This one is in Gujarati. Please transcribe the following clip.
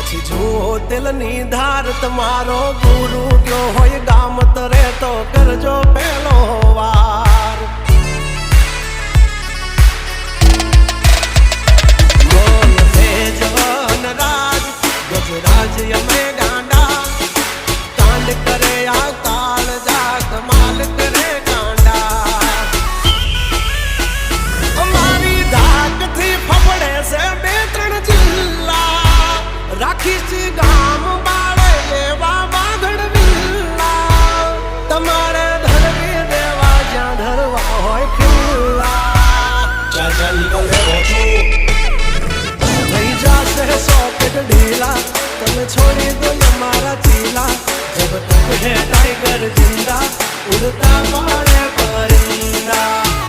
પછી જુઓ દિલની ધાર તમારો ગુરુ ગયો હોય ગામ તરે તો કરજો પેલો વાર બોલ ભેજવન રાજ ગજરાજ અમે ગાંડા કાંડ કરે આ કાળ જા કમાલ કરે ગાંડા અમારી ધાકથી ફફડે છે બે ત્રણ જિલ્લા રાખીશ ગામ બાળે લેવા વાગડ વિલ્લા તમારે ધરવી દેવા જ્યાં ધરવા હોય ખિલ્લા ચાલ થઈ જાશે સોકેટ ઢીલા તમે છોડી દો અમારા ચીલા જબ તક હે ટાઈગર જિંદા ઉડતા મારે પરિંદા